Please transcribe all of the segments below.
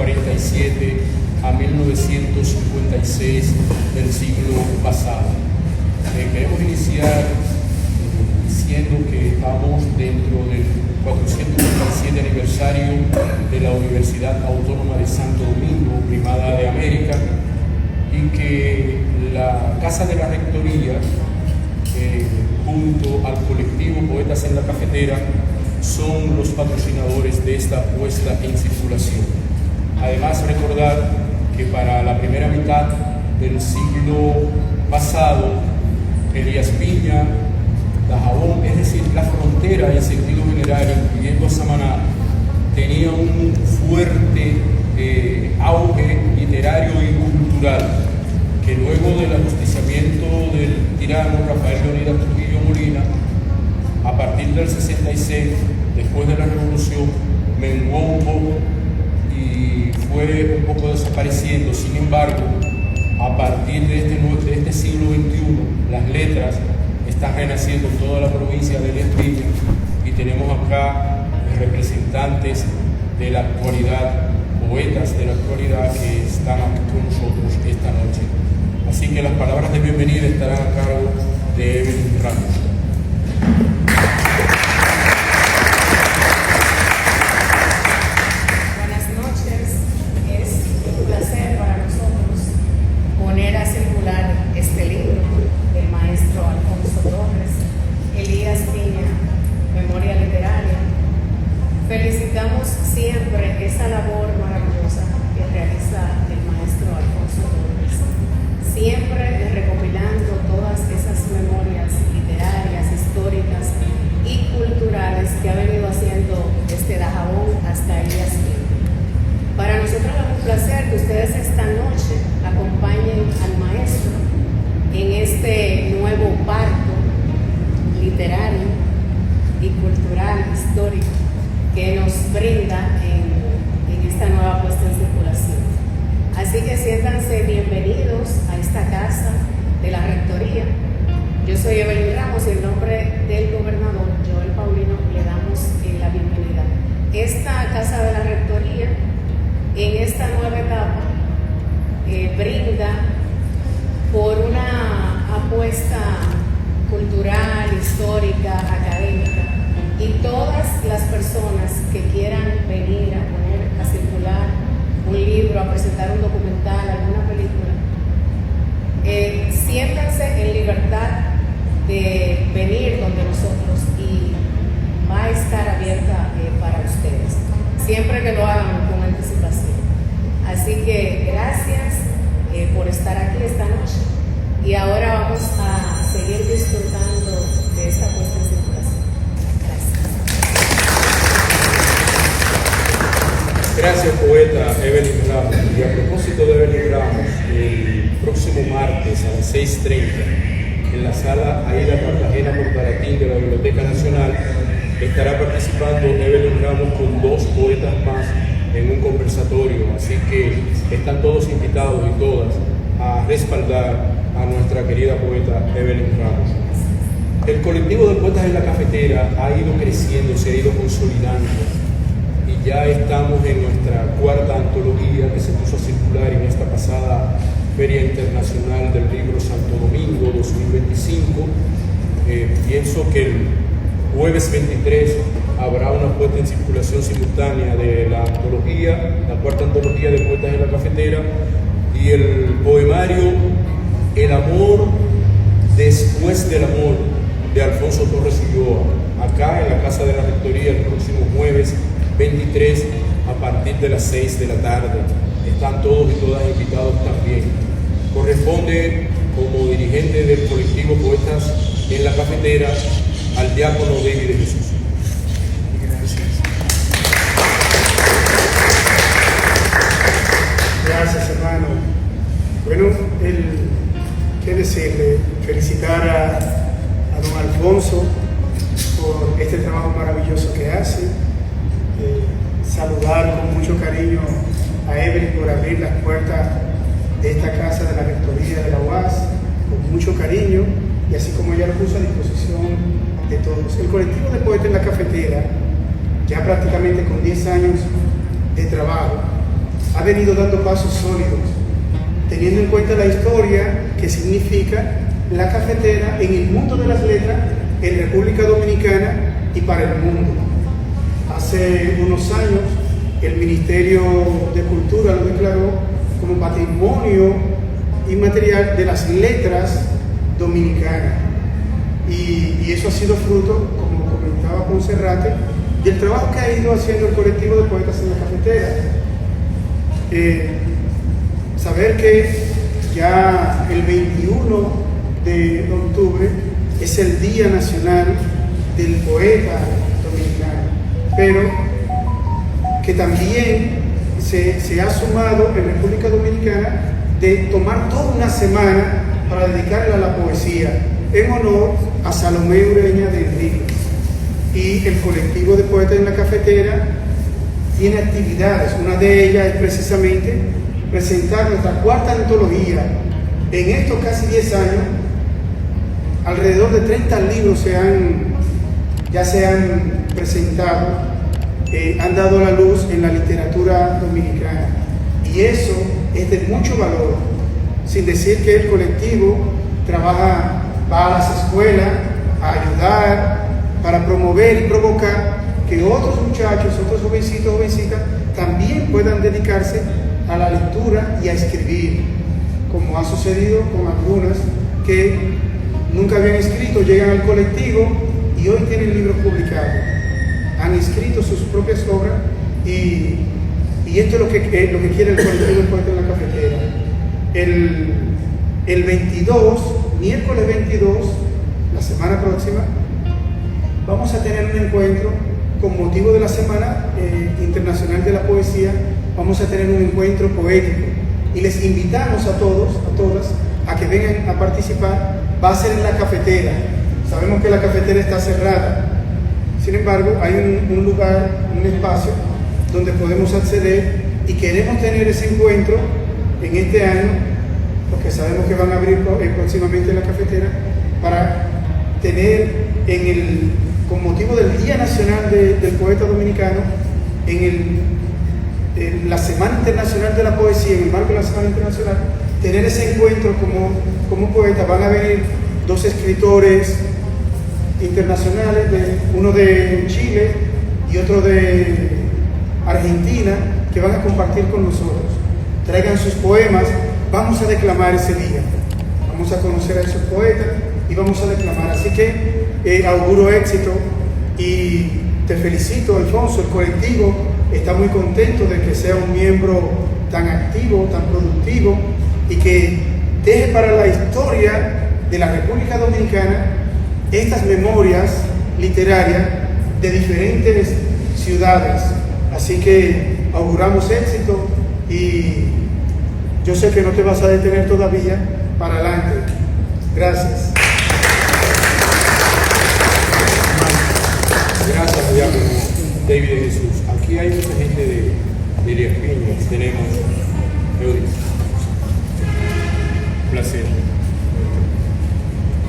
1847 a 1956 del siglo pasado. Queremos iniciar diciendo que estamos dentro del 497 aniversario de la Universidad Autónoma de Santo Domingo, Primada de América, y que la Casa de la Rectoría, junto al colectivo Poetas en la Cafetera, son los patrocinadores de esta puesta en circulación. Además, recordar que para la primera mitad del siglo pasado, Elías Piña, Dajabón, es decir, la frontera en sentido general, incluyendo a Samaná, tenía un fuerte auge literario y cultural, que luego del ajusticiamiento del tirano Rafael Leónidas Trujillo Molina, a partir del 66, después de la revolución, menguó un poco y fue un poco desapareciendo. Sin embargo, a partir de este siglo XXI, las letras están renaciendo en toda la provincia de Elías Piña, y tenemos acá representantes de la actualidad, poetas de la actualidad, que están aquí con nosotros esta noche. Así que las palabras de bienvenida estarán a cargo de Evelyn Ramos. Buenas noches, es un placer para nosotros poner a circular este libro del maestro Alfonso Torres, Elías Piña, Memoria Literaria. Felicitamos siempre esa labor maravillosa que realiza el maestro Alfonso Torres, siempre recopilando todas esas memorias literarias, históricas y culturales que ha venido haciendo desde Dajabón hasta Elías Piña. Para nosotros es un placer que ustedes esta noche acompañen al maestro en este nuevo parto literario y cultural, histórico, que nos brinda en esta nueva puesta en circulación. Así que siéntanse bienvenidos a esta casa de la Rectoría. Yo soy Evelyn Ramos y en nombre del gobernador Joel Paulino le damos la bienvenida. Esta casa de la Rectoría, en esta nueva etapa, brinda por una apuesta cultural, histórica, académica, y todas las personas que quieran venir a poner a circular un libro, a presentar un documental, alguna película, siéntanse en libertad de venir donde nosotros, y va a estar abierta para ustedes, siempre que lo hagan con anticipación. Así que gracias por estar aquí esta noche, y ahora vamos a seguir disfrutando de esta puesta en circulación. Gracias, poeta Evelyn Ramos. Y a propósito de Evelyn Ramos, el próximo martes a las 6:30, en la sala Aida Cartagena Portalatín de la Biblioteca Nacional, estará participando Evelyn Ramos con 2 poetas más en un conversatorio. Así que están todos invitados y todas a respaldar a nuestra querida poeta Evelyn Ramos. El colectivo de Poetas en la Cafetera ha ido creciendo, se ha ido consolidando, y ya estamos en nuestra 4ª antología, que se puso a circular en esta pasada Feria Internacional del Libro Santo Domingo 2025. Pienso que el jueves 23 habrá una puesta en circulación simultánea de la antología, la 4ª antología de Poetas en la Cafetera, y el poemario El amor después del amor, de Alfonso Torres Ulloa, acá en la Casa de la Rectoría el próximo jueves 23 a partir de las 6 de la tarde. Están todos y todas invitados también. Corresponde, como dirigente del colectivo Poetas en la Cafetera, al diácono David de Jesús. Gracias, hermano. Bueno, qué decirle, felicitar a don Alfonso por este trabajo maravilloso que hace, saludar con mucho cariño a Evelyn por abrir las puertas de esta casa de la Rectoría de la UAS, con mucho cariño, y así como ella lo puso a disposición de todos. El colectivo de Poetas en la Cafetera, ya prácticamente con 10 años de trabajo, ha venido dando pasos sólidos, teniendo en cuenta la historia que significa la cafetera en el mundo de las letras, en República Dominicana y para el mundo. Hace unos años el Ministerio de Cultura lo declaró como patrimonio inmaterial de las letras dominicanas. Y eso ha sido fruto, como comentaba Ponserrate, del trabajo que ha ido haciendo el colectivo de poetas en la cafetera. Saber que ya el 21 de octubre es el Día Nacional del Poeta Dominicano, pero que también se ha sumado en República Dominicana de tomar toda una semana para dedicarla a la poesía en honor a Salomé Ureña de Enríquez. Y el colectivo de poetas en la cafetera tiene actividades. Una de ellas es precisamente presentar nuestra cuarta antología. En estos casi 10 años, alrededor de 30 libros ya se han presentado, han dado la luz en la literatura dominicana. Y eso es de mucho valor, sin decir que el colectivo va a las escuelas a ayudar, para promover y provocar que otros muchachos, otros jovencitos, jovencitas, también puedan dedicarse a la lectura y a escribir, como ha sucedido con algunas que nunca habían escrito, llegan al colectivo y hoy tienen libros publicados, han escrito sus propias obras y esto es lo que quiere el colectivo de poetas en la cafetera. El 22, miércoles 22, la semana próxima, vamos a tener un encuentro con motivo de la Semana Internacional de la Poesía. Vamos a tener un encuentro poético y les invitamos a todos, a todas, a que vengan a participar. Va a ser en la cafetera. Sabemos que la cafetera está cerrada, sin embargo hay un lugar, un espacio donde podemos acceder y queremos tener ese encuentro en este año, porque sabemos que van a abrir próximamente la cafetera, para tener con motivo del Día Nacional del Poeta Dominicano, en la Semana Internacional de la Poesía, en el marco de la Semana Internacional, tener ese encuentro como poeta. Van a venir 2 escritores internacionales, uno de Chile y otro de Argentina, que van a compartir con nosotros. Traigan sus poemas, vamos a declamar ese día, vamos a conocer a esos poetas y vamos a declamar. Así que auguro éxito y te felicito, Alfonso. El colectivo está muy contento de que sea un miembro tan activo, tan productivo y que deje para la historia de la República Dominicana estas memorias literarias de diferentes ciudades. Así que auguramos éxito y yo sé que no te vas a detener todavía. Para adelante. Gracias. Gracias, diácono David de Jesús. Aquí hay mucha gente de Elías Piña. Tenemos Eudis. Un placer.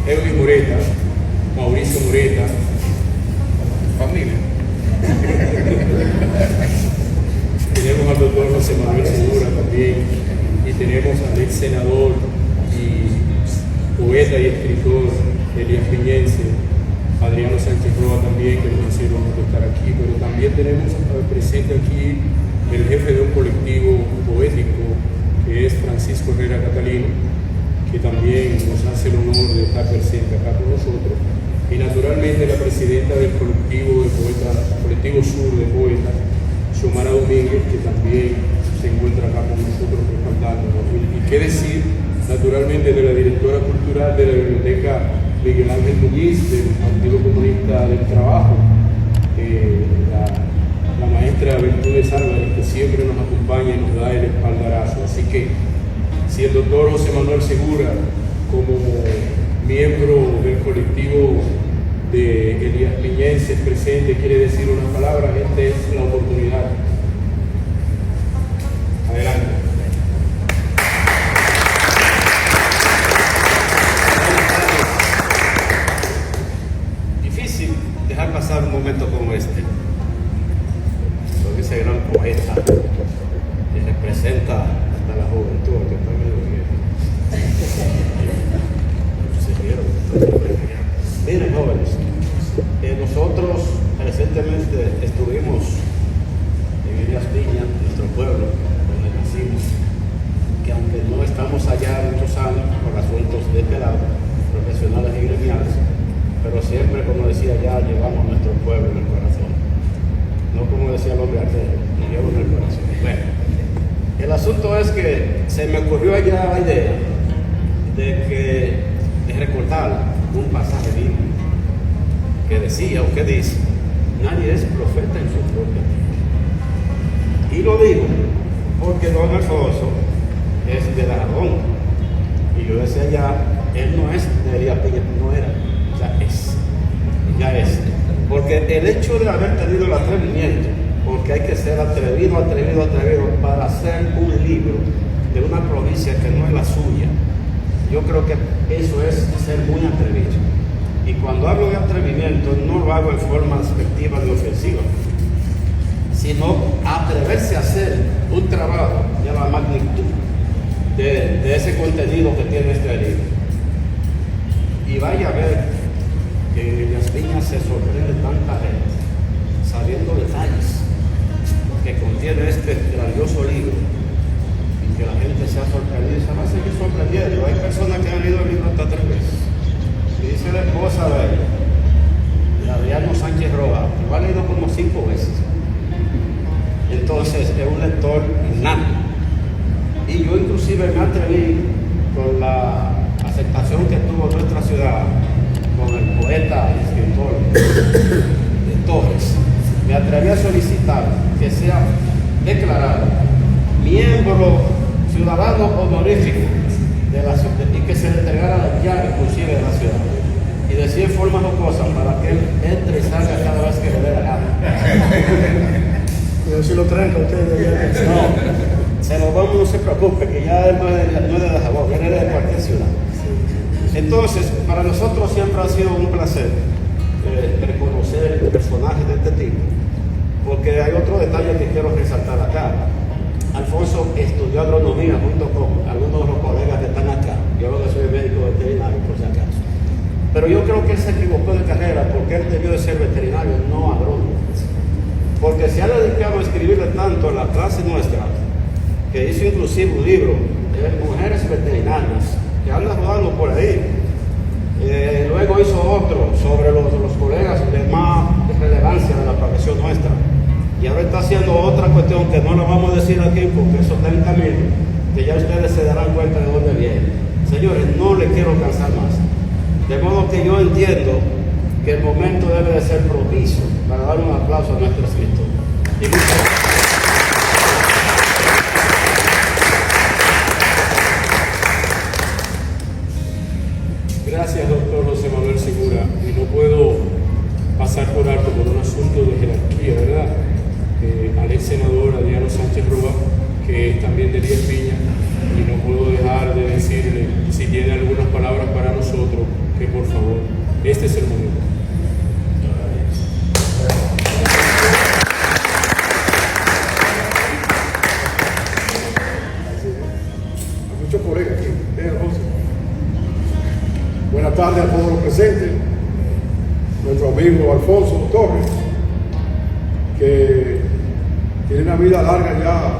Eudis Moreta, Mauricio Moreta, familia. Tenemos al doctor José Manuel Segura también, y tenemos al ex senador y poeta y escritor Elías Piñense, Adriano Sánchez Roa también, que nos hicieron estar aquí, pero también tenemos presente aquí el jefe de un colectivo poético que es Francisco Herrera Catalino, que también nos hace el honor de estar presente acá con nosotros, y naturalmente la presidenta del colectivo de poetas, colectivo sur de poetas, Xiomara Domínguez, que también se encuentra acá con nosotros respaldándonos. Y qué decir, naturalmente, de la directora cultural de la Biblioteca Miguel Ángel Muñiz, del Partido Comunista del Trabajo, la maestra Virtudes Álvarez, que siempre nos acompaña y nos da el espaldarazo. Así que, si el doctor José Manuel Segura, como miembro del colectivo de Elías Piñense presente, quiere decir unas palabras, esta es la oportunidad. Adelante. Difícil dejar pasar un momento como este, con ese gran poeta que representa representa hasta la juventud, que está medio viejo. Se vieron. Miren, jóvenes, nosotros recientemente estuvimos en Elías Piña, nuestro pueblo, donde nacimos, que aunque no estamos allá muchos años por asuntos de este lado, profesionales y gremiales, pero siempre, como decía ya, llevamos nuestro pueblo en el corazón. No como decía el hombre artero, lo llevo en el corazón. Bueno, el asunto es que se me ocurrió allá la idea de recordar un pasaje bíblico que decía o que dice: nadie es profeta en su propia tierra. Y lo digo porque don Alfonso es de Dajabón, y yo decía ya, él no es de Elías Piña, no era, ya es. Porque el hecho de haber tenido el atrevimiento, porque hay que ser atrevido para hacer un libro de una provincia que no es la suya, yo creo que eso es ser muy atrevido. Y cuando hablo de atrevimiento, no lo hago en forma despectiva ni ofensiva, sino atreverse a hacer un trabajo de la magnitud de ese contenido que tiene este libro. Y vaya a ver que en Elías Piña se sorprende tanta gente, sabiendo detalles que contiene este grandioso libro, y que la gente se ha sorprendido y se va a seguir sorprendiendo. Hay personas que han leído el libro hasta 3 veces. Y dice la esposa de Adriano Sánchez Roa, que lo ha leído como 5 veces. Entonces es un lector innato. Y yo inclusive me atreví, con la aceptación que tuvo nuestra ciudad, con el poeta y escritor de Torres, me atreví a solicitar que sea declarado miembro ciudadano honorífico de la ciudad y que se le entregara la llave inclusive de la ciudad. Y decía en forma jocosa para que él entre y salga cada vez que le dé la gana. Pero si lo tranca ustedes. No, se lo vamos, no se preocupe, que ya él no es de Dajabón, él es de cualquier ciudad. Entonces, para nosotros siempre ha sido un placer reconocer personajes de este tipo, porque hay otro detalle que quiero resaltar acá. Alfonso estudió agronomía junto con algunos de los colegas que están acá. Yo lo que soy médico veterinario, por si acaso. Pero yo creo que él se equivocó de carrera, porque él debió de ser veterinario, no agrónomo. Porque se ha dedicado a escribirle tanto en la clase nuestra, que hizo inclusive un libro de mujeres veterinarias, que anda rodando por ahí. Luego hizo otro sobre los colegas de más relevancia de la profesión nuestra. Y ahora está haciendo otra cuestión que no la vamos a decir aquí porque eso está en camino, que ya ustedes se darán cuenta de dónde viene. Señores, no le quiero cansar más. De modo que yo entiendo que el momento debe de ser propicio para dar un aplauso a nuestro escritor. Y muchas gracias. Gracias, doctor José Manuel Segura. Y no puedo pasar por alto por un asunto de jerarquía, ¿verdad? Al ex senador Adriano Sánchez Roa, que es también de Elías Piña, y no puedo dejar de decirle, si tiene algunas palabras para nosotros, que por favor, este es el momento. Hay muchos colegas aquí. Buenas tardes a todos los presentes. Nuestro amigo Alfonso Torres, que tiene una vida larga ya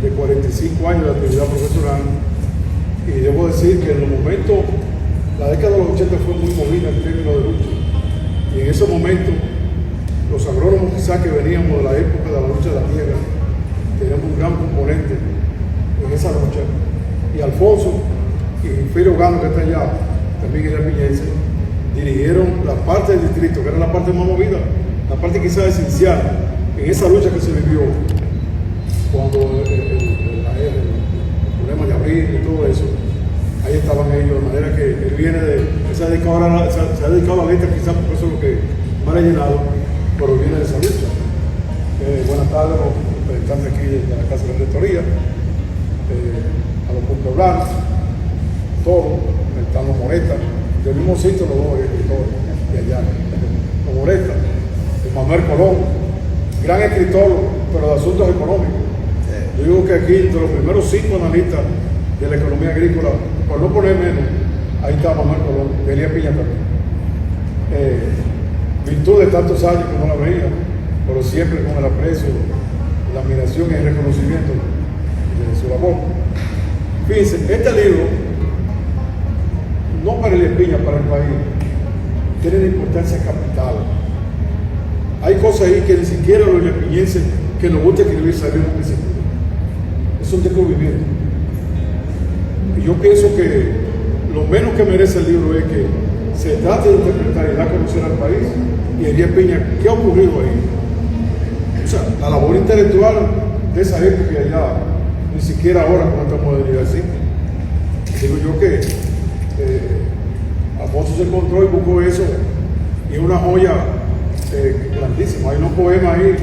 de 45 años de actividad profesional, y debo decir que en los momentos, la década de los 80 fue muy movida en términos de lucha, y en esos momentos los agrónomos quizás que veníamos de la época de la lucha de la tierra teníamos un gran componente en esa lucha, y Alfonso y Firio Gano, que está allá, también era piñense, dirigieron la parte del distrito, que era la parte más movida, la parte quizás esencial en esa lucha que se vivió cuando el problema de abril y todo eso. Ahí estaban ellos, de manera que él viene se ha dedicado a la letra, quizás por eso es lo que más ha llenado, pero viene de esa lucha. Buenas tardes a los representantes aquí de la Casa de la Rectoría, a los puntos blancos, todos, están los Moretas, del mismo sitio los dos escritores de allá, los Moretas, el Manuel Colón, gran escritor, pero de asuntos económicos. Yo digo que aquí, entre los primeros 5 analistas de la economía agrícola, por no poner menos, ahí está Manuel Colón, de Elías Piña también. Virtud de tantos años que no la veía, pero siempre con el aprecio, la admiración y el reconocimiento de su labor. Fíjense, este libro, no para Elías Piña, para el país, tiene una importancia capital. Hay cosas ahí que ni siquiera los eliapiñenses que nos gusta escribir sabemos que se escribe. Es un descubrimiento. Y yo pienso que lo menos que merece el libro es que se trate de interpretar y dar a conocer al país y Elías Piña, ¿qué ha ocurrido ahí? O sea, la labor intelectual de esa época ya, ni siquiera ahora con esta modernidad existe. Digo yo que Alfonso se encontró y buscó eso y es una joya grandísima. Hay unos poemas ahí,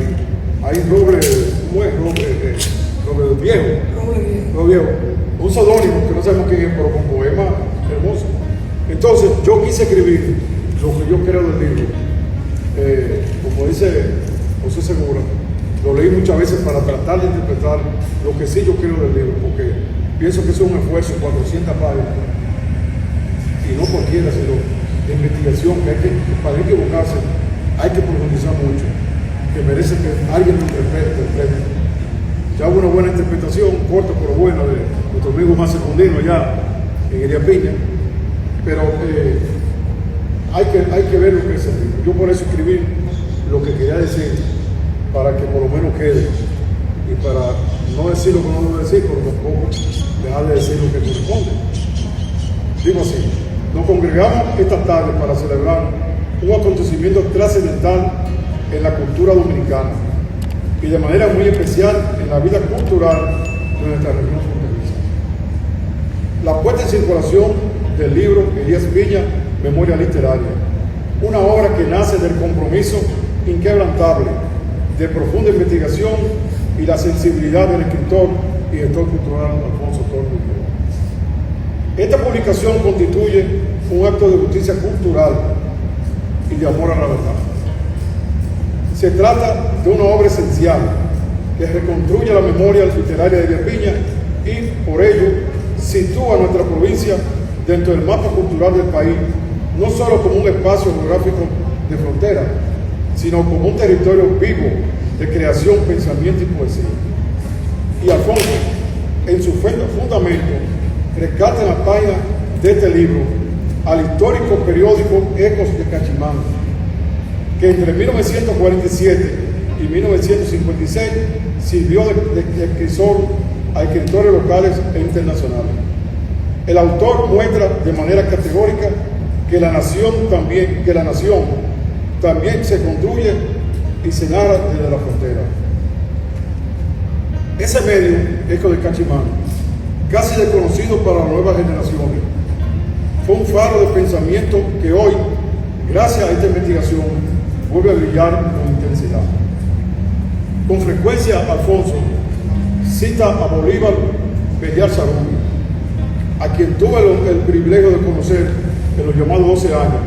hay roble, ¿cómo es? Roble viejo, un seudónimo que no sabemos quién es, pero con poemas hermosos. Entonces yo quise escribir lo que yo creo del libro, como dice José Segura, lo leí muchas veces para tratar de interpretar lo que sí yo creo del libro, porque pienso que es un esfuerzo, 400 páginas, y no cualquiera, sino de investigación, que para equivocarse hay que profundizar mucho, que merece que alguien lo interprete. Ya hubo una buena interpretación, corta pero buena, de nuestro amigo más secundino allá en Elías Piña, pero hay que ver lo que es el libro. Yo por eso escribí lo que quería decir, para que por lo menos quede, y para no decir lo que no debo decir, pero tampoco dejar de decir lo que corresponde. Digo así, nos congregamos esta tarde para celebrar un acontecimiento trascendental en la cultura dominicana y de manera muy especial en la vida cultural de nuestra región fronteriza. La puesta en circulación del libro Elías Piña, Memoria Literaria, una obra que nace del compromiso inquebrantable de profunda investigación y la sensibilidad del escritor y gestor cultural Alfonso Torres. Esta publicación constituye un acto de justicia cultural y de amor a la verdad. Se trata de una obra esencial que reconstruye la memoria literaria de Elías Piña y, por ello, sitúa a nuestra provincia dentro del mapa cultural del país, no solo como un espacio geográfico de frontera, sino como un territorio vivo de creación, pensamiento y poesía. Y Alfonso, en su fundamento, rescata en la página de este libro al histórico periódico Ecos de Cachimán, que entre 1947 y 1956 sirvió de escritor a escritores locales e internacionales. El autor muestra de manera categórica que la nación también se construye y se narra desde la frontera. Ese medio, Eco de Cachimán, casi desconocido para las nuevas generaciones, fue un faro de pensamiento que hoy, gracias a esta investigación, vuelve a brillar con intensidad. Con frecuencia, Alfonso cita a Bolívar Bellar Sarumi, a quien tuve el privilegio de conocer en los llamados 12 años.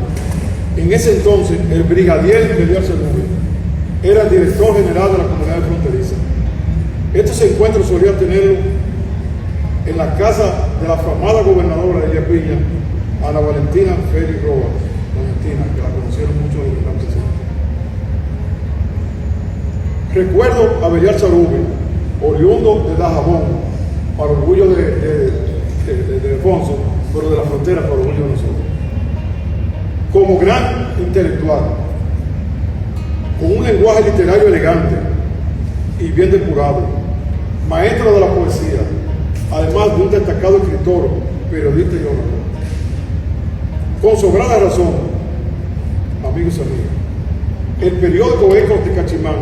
En ese entonces, el brigadier Bellar Sarumi era el director general de la comunidad fronteriza. Estos encuentros solían tenerlo en la casa de la afamada gobernadora de Elías Piña, Ana Valentina Félix Roa, Valentina, que la conocieron mucho de los que están presentes. Recuerdo a Bellar Sarumi, oriundo de Dajabón, para orgullo de Alfonso, pero de la frontera para orgullo de nosotros. Como gran intelectual, con un lenguaje literario elegante y bien depurado, maestro de la poesía, además de un destacado escritor, periodista y orador. Con sobrada razón, amigos y amigas, el periódico Ecos de Cachimán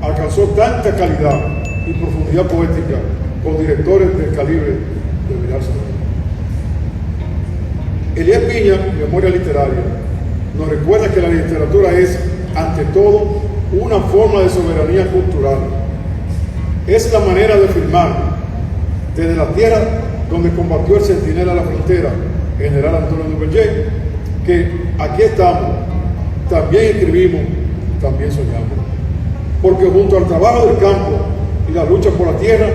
alcanzó tanta calidad y profundidad poética con directores del calibre de Bellar Sarumi. Elías Piña, Memoria Literaria, nos recuerda que la literatura es, ante todo, una forma de soberanía cultural. Es la manera de afirmar desde la tierra donde combatió el centinela a la frontera, general Antonio Duvergé, que aquí estamos, también escribimos, también soñamos. Porque junto al trabajo del campo y la lucha por la tierra,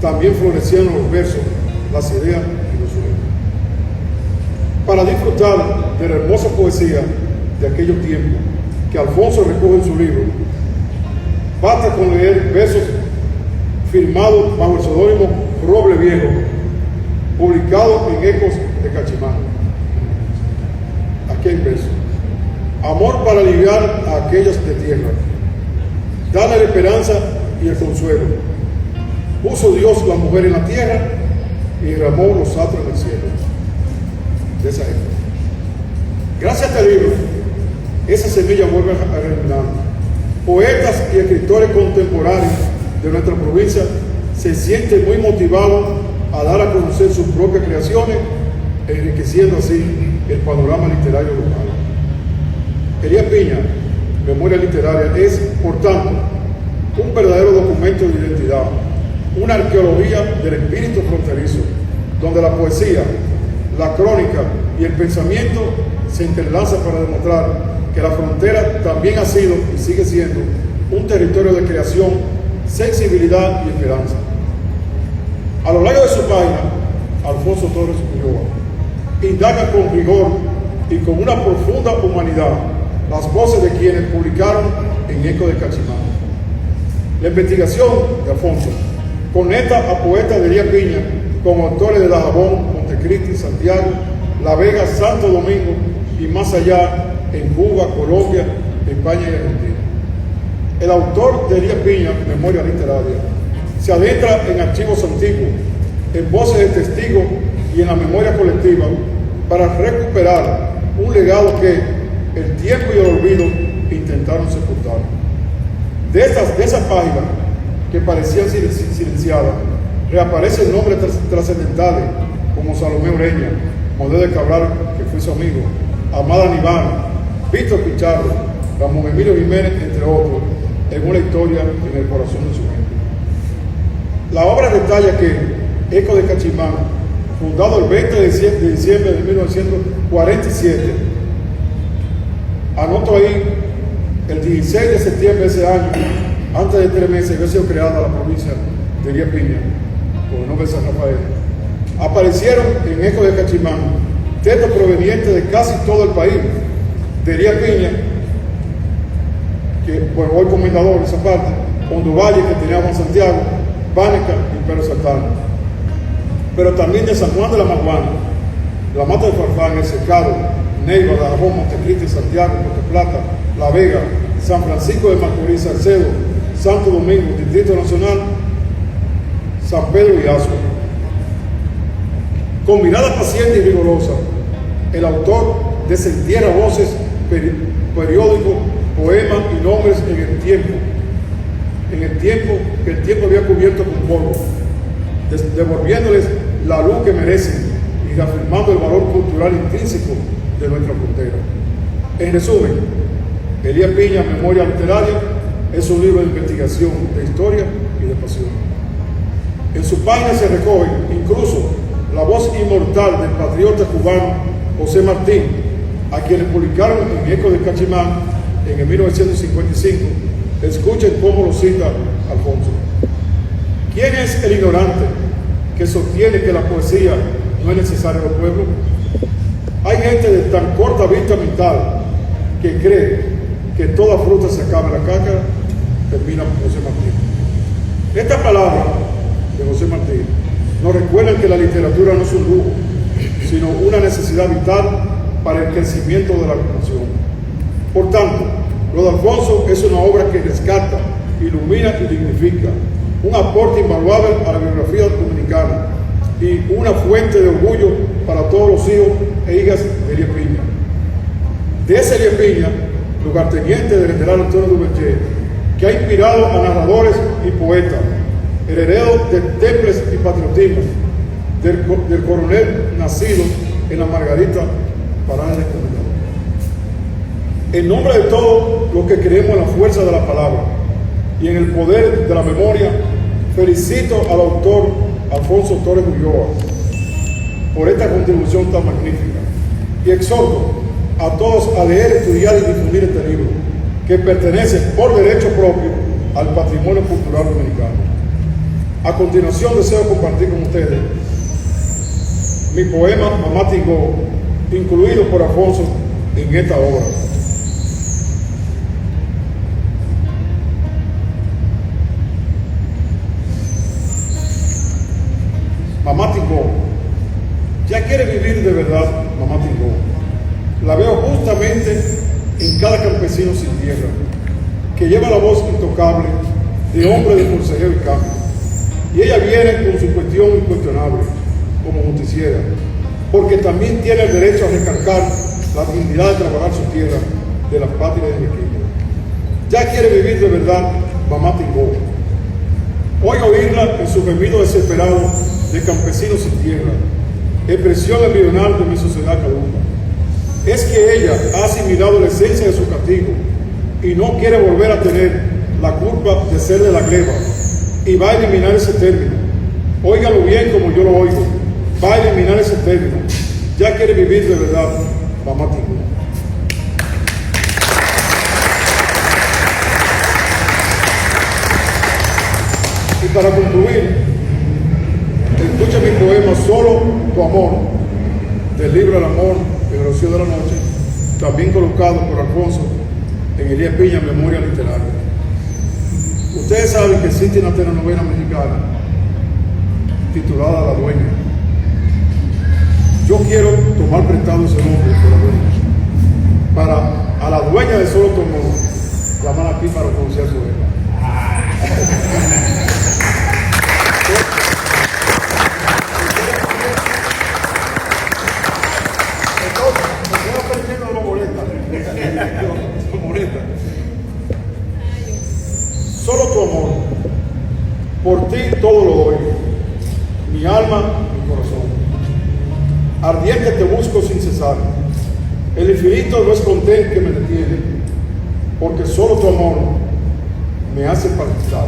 también florecieron los versos, las ideas y los sueños. Para disfrutar de la hermosa poesía de aquellos tiempos que Alfonso recoge en su libro, basta con leer versos firmados bajo el seudónimo Roble Viejo, publicados en Ecos de Cachimán. Aquí hay versos. Amor para aliviar a aquellas de tierra, darle la esperanza y el consuelo. Puso Dios la mujer en la tierra y derramó los astros en el cielo. De esa época. Gracias a este libro, esa semilla vuelve a germinar. Poetas y escritores contemporáneos de nuestra provincia se sienten muy motivados a dar a conocer sus propias creaciones, enriqueciendo así el panorama literario local. Elías Piña, Memoria Literaria, es, por tanto, un verdadero documento de identidad, una arqueología del espíritu fronterizo, donde la poesía, la crónica y el pensamiento se entrelazan para demostrar que la frontera también ha sido y sigue siendo un territorio de creación, sensibilidad y esperanza. A lo largo de su página, Alfonso Torres Ulloa indaga con rigor y con una profunda humanidad las voces de quienes publicaron en Eco de Cachimán. La investigación de Alfonso conecta a poetas de Elías Piña con autores de Dajabón, Montecristi, Santiago, La Vega, Santo Domingo y más allá en Cuba, Colombia, España y Argentina. El autor de Elías Piña, Memoria Literaria, se adentra en archivos antiguos, en voces de testigos y en la memoria colectiva para recuperar un legado que el tiempo y el olvido intentaron sepultar. De esas páginas que parecían silenciadas, reaparecen nombres trascendentales como Salomé Ureña, Modelo de Cabral, que fue su amigo, Amada Nivana, Víctor Pichardo, Ramón Emilio Jiménez, entre otros, en una historia en el corazón de su gente. La obra detalla que Eco de Cachimán, fundado el 20 de diciembre de 1947, anoto ahí el 16 de septiembre de ese año, antes de 3 meses, había sido creada la provincia de Elías Piña, con el nombre de San Rafael. Aparecieron en Eco de Cachimán textos provenientes de casi todo el país, de Elías Piña, que bueno, hoy comendador de esa parte, Honduvalle, que tenía Juan Santiago, Pánica y Pedro Santana. Pero también de San Juan de la Maguana, La Mata de Farfán, El Secado, Neiva, Dajabón, Montecristi, Santiago, Puerto Plata, La Vega, San Francisco de Macorís, Salcedo, Santo Domingo, Distrito Nacional, San Pedro y Azua. Con mirada paciente y rigorosa, el autor desentiera voces, periódicos, poemas y nombres en el tiempo que el tiempo había cubierto con polvo, devolviéndoles la luz que merecen y reafirmando el valor cultural intrínseco de nuestra frontera. En resumen, Elías Piña, Memoria Literaria, es un libro de investigación, de historia y de pasión. En su página se recoge incluso la voz inmortal del patriota cubano José Martín, a quienes publicaron en Eco de Cachimán en el 1955. Escuchen cómo lo cita Alfonso. ¿Quién es el ignorante que sostiene que la poesía no es necesaria al pueblo? Hay gente de tan corta vista mental que cree que toda fruta se acaba en la cáscara. Termina José Martín. Esta palabra de José Martín nos recuerda que la literatura no es un lujo, sino una necesidad vital para el crecimiento de la nación. Por tanto, lo de Alfonso es una obra que rescata, ilumina y dignifica, un aporte invaluable a la biografía dominicana y una fuente de orgullo para todos los hijos e hijas de Elías Piña. De ese Elías Piña, lugarteniente del general Antonio Duvergé, que ha inspirado a narradores y poetas, heredero de temples y patriotismo, del coronel nacido en la Margarita Parada de Comendador. En nombre de todos los que creemos en la fuerza de la palabra y en el poder de la memoria, felicito al autor Alfonso Torres Ulloa por esta contribución tan magnífica y exhorto a todos a leer, estudiar y difundir este libro, que pertenece por derecho propio al patrimonio cultural dominicano. A continuación deseo compartir con ustedes mi poema Mamá Tingó, incluido por Alfonso en esta obra. Mamá Tingó, ya quiere vivir de verdad, Mamá Tingó. La veo justamente en cada campesino sin tierra, que lleva la voz intocable de hombre de forcejeo y cambio. Y ella viene con su cuestión incuestionable, como justiciera, porque también tiene el derecho a recalcar la dignidad de trabajar su tierra de la patria de mi equipo. Ya quiere vivir de verdad, Mamá Tingó. Hoy oírla en su gemido desesperado de campesinos sin tierra, expresión embrional de mi sociedad caduca. Es que ella ha asimilado la esencia de su castigo y no quiere volver a tener la culpa de ser de la gleba, y va a eliminar ese término. Óigalo bien como yo lo oigo, va a eliminar ese término. Ya quiere vivir de verdad, Mamá Tingó. Y para concluir, escucha mi poema Solo tu amor, del libro El amor en el rocío de la noche, también colocado por Alfonso en Elías Piña, Memoria Literaria. Ustedes saben que existe una telenovela mexicana titulada La Dueña. Yo quiero tomar prestado ese nombre de La Dueña, para a la dueña de Solo tu amor llamar aquí para pronunciar su nombre. Solo tu amor, por ti todo lo doy, mi alma, mi corazón. Ardiente te busco sin cesar, el infinito no es contento que me detiene, porque solo tu amor me hace palpitar.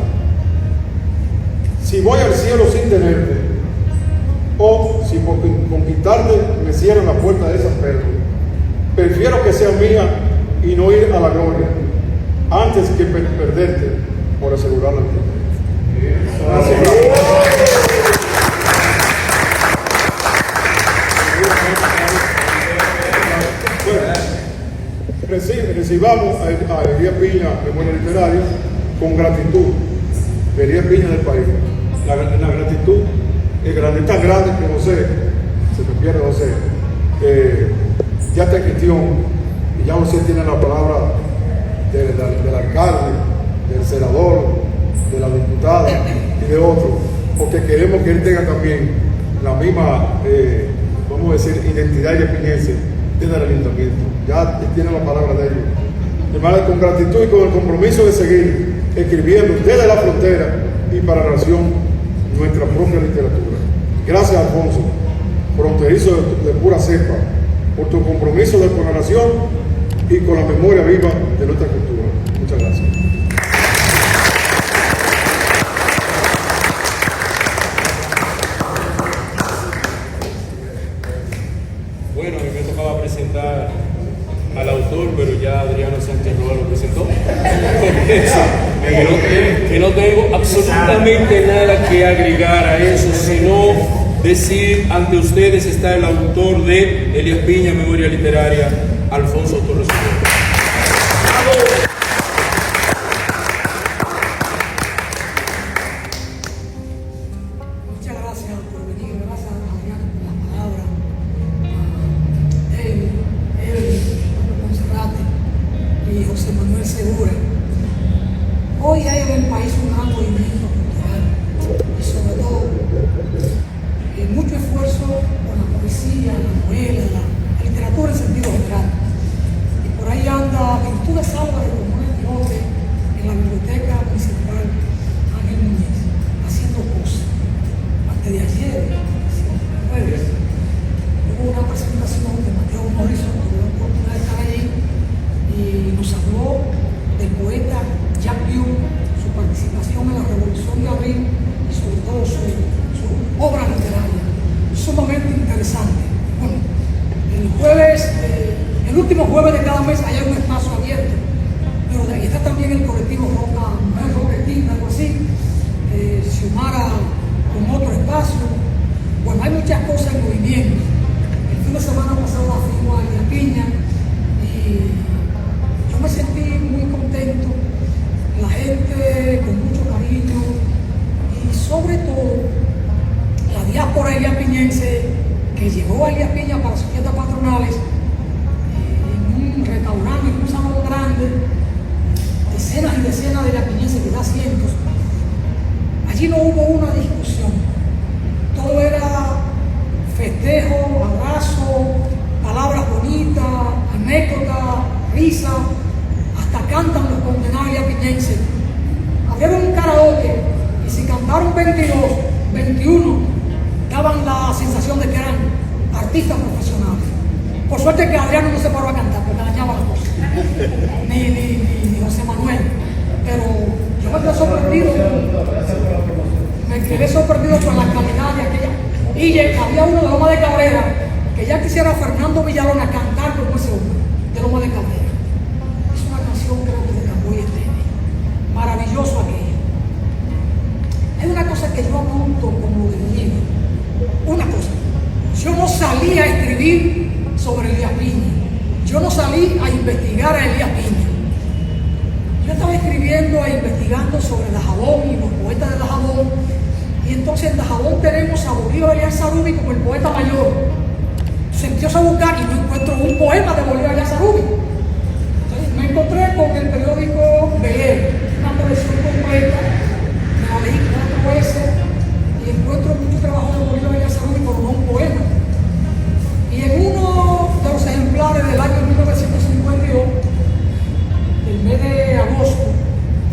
Si voy al cielo sin tenerte, o si por conquistarte me cierran la puerta de San Pedro, prefiero que sea mía y no ir a la gloria, antes que perderte por asegurar la vida. Bueno, recibamos a Elías Piña, Memoria Literaria, con gratitud. Elías Piña del país. La gratitud es tan grande que José, se me pierde José, ya está en gestión y ya José tiene la palabra del alcalde, del senador, de la diputada y de otros, porque queremos que él tenga también la misma, vamos a decir, identidad y experiencia desde el ayuntamiento. Ya tiene la palabra de ellos. Hermanos, con gratitud y con el compromiso de seguir escribiendo desde la frontera y para la nación nuestra propia literatura. Gracias, Alfonso, fronterizo de pura cepa, por tu compromiso con la nación y con la memoria viva de nuestra cultura. Muchas gracias. Bueno, a mí me tocaba presentar al autor, pero ya Adriano Sánchez Roa lo presentó. Que no tengo absolutamente nada que agregar a eso, sino decir ante ustedes está el autor de Elías Piña, Memoria Literaria, Alfonso Torres. Muchas gracias por venir, gracias a Adriano por las palabras, a él, Monserrate y José Manuel Segura. Hoy hay en el país un gran movimiento cultural y sobre todo mucho esfuerzo con la poesía, la novela, la literatura en sentido general. Y por ahí anda Virtudes Álvarez de Juan Quijote en la Biblioteca Municipal Ángel Núñez, haciendo cosas. Antes de ayer, el jueves, hubo una presentación de Mateo Morrison, que tuvo la oportunidad de estar allí, y nos habló del poeta Jack Hume, su participación en la Revolución de Abril y sobre todo su obra literaria, sumamente interesante. Bueno, el último jueves de cada mes hay un espacio abierto, pero de ahí está también el colectivo Roca, Mujer Roquetín, algo así, Xiomara sobre todo la diáspora eliapiñense que llegó a Elías Piña para sus fiestas patronales en un restaurante, en un salón grande, decenas y decenas de eliapiñenses, quizás cientos. Allí no hubo una discusión, todo era festejo, abrazo, palabras bonitas, anécdotas, risa, hasta cantan los condenados eliapiñenses. Abrieron un karaoke y si cantaron 22, 21, daban la sensación de que eran artistas profesionales. Por suerte que Adriano no se paró a cantar porque dañaba la voz, ni José Manuel, pero yo me quedé sorprendido con la calidad de aquella. Y había uno de Loma de Cabrera que ya quisiera Fernando Villalona cantar como ese hombre de Loma de Cabrera. Es una canción creo que de Camboy Estene, maravilloso aquello. Hay una cosa que yo apunto como de mi libro. Una cosa, yo no salí a escribir sobre Elías Piña, yo no salí a investigar a Elías Piña. Yo estaba escribiendo e investigando sobre Dajabón y los poetas de Dajabón, y entonces en Dajabón tenemos a Bolívar Elías Sarubi como el poeta mayor. Entonces empiezo a buscar y no encuentro un poema de Bolívar Elías Sarubi. Entonces me encontré con el periódico Belén, una colección completa, me la leí 4 veces y encuentro mucho trabajo de Bolívar Elías Sarubi, pero no un poema. Y en uno de los ejemplares del año 1952, el mes de agosto,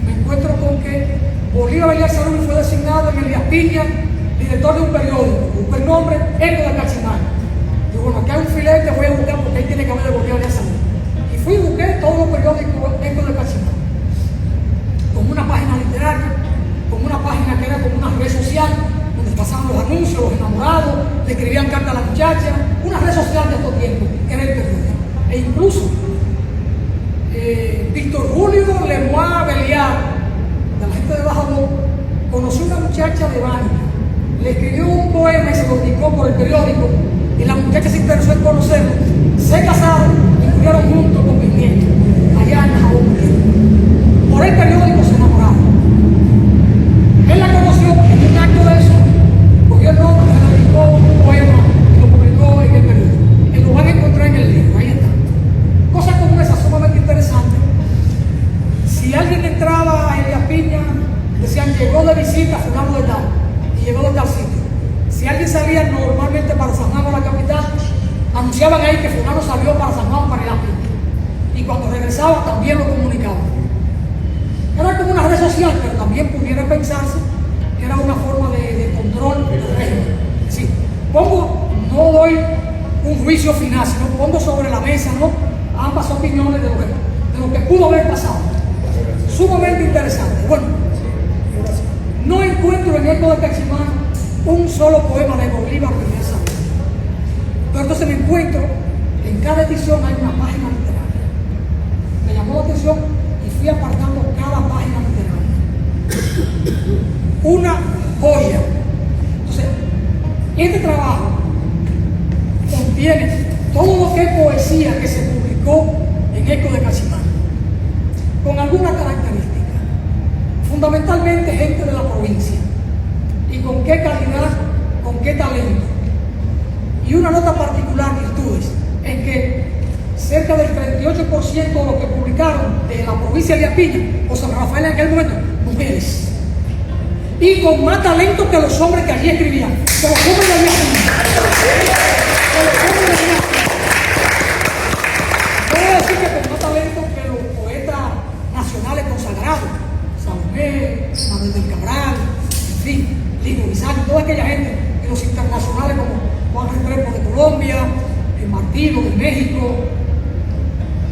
me encuentro con que Bolívar Elías Sarubi fue designado en Elías Piña director de un periódico. Busqué el nombre, Eco del Cachimán. Digo, bueno, aquí hay un filete, voy a buscar porque ahí tiene que haber de Bolívar Elías Sarubi. Y fui y busqué todos los periódicos Eco del Cachimán, con una página literaria, con una página que era como una red social, donde pasaban los anuncios, los enamorados, le escribían cartas a la muchacha, una red social de estos tiempos, que era el periódico. E incluso Víctor Julio Lemois Beliar, de la gente de Bajabón, conoció una muchacha de Bánica, le escribió un poema y se lo dedicó por el periódico, y la muchacha se interesó en conocerlo, se casaron y murieron juntos con mis nietos, allá en Bajabón. Por el periódico se enamoraron. Él la conoció porque en un acto de eso, cogió el nombre, le dedicó un poema y lo publicó en el periódico. Y lo van a encontrar en el libro, ahí está. Cosas como esas sumamente interesantes. Si alguien entraba a Elías Piña, decían llegó de visita a fulano de tal, y llegó de tal sitio. Si alguien salía normalmente para San Juan o la capital, anunciaban ahí que fulano salió para San Juan, para Elías Piña. Y cuando regresaba también lo comunicaban. Era como una red social, pero también pudiera pensarse que era una forma de control del régimen. Sí, no doy un juicio final, sino pongo sobre la mesa, ¿no?, ambas opiniones de lo que pudo haber pasado. Sumamente interesante. Bueno, no encuentro en Eco del Cachimán un solo poema de Bolívar Elías Sarubi. Pero entonces me encuentro, en cada edición hay una página literaria. Me llamó la atención y fui apartando cada página literaria. Una joya. Entonces, este trabajo contiene todo lo que es poesía que se publicó en Eco del Cachimán, con alguna característica, fundamentalmente gente de la provincia, y con qué calidad, con qué talento, y una nota particular, virtudes, en que cerca del 38% de los que publicaron de la provincia de Elías Piña o San Rafael en aquel momento, mujeres, y con más talento que los hombres que allí escribían, que los hombres de Elías Piña. Puedo decir que con más talento que los poetas nacionales consagrados, Salomé, Manuel del Cabral, en fin, Lino Bizarro, toda aquella gente, y los internacionales como Juan Restrepo de Colombia, Martino de México,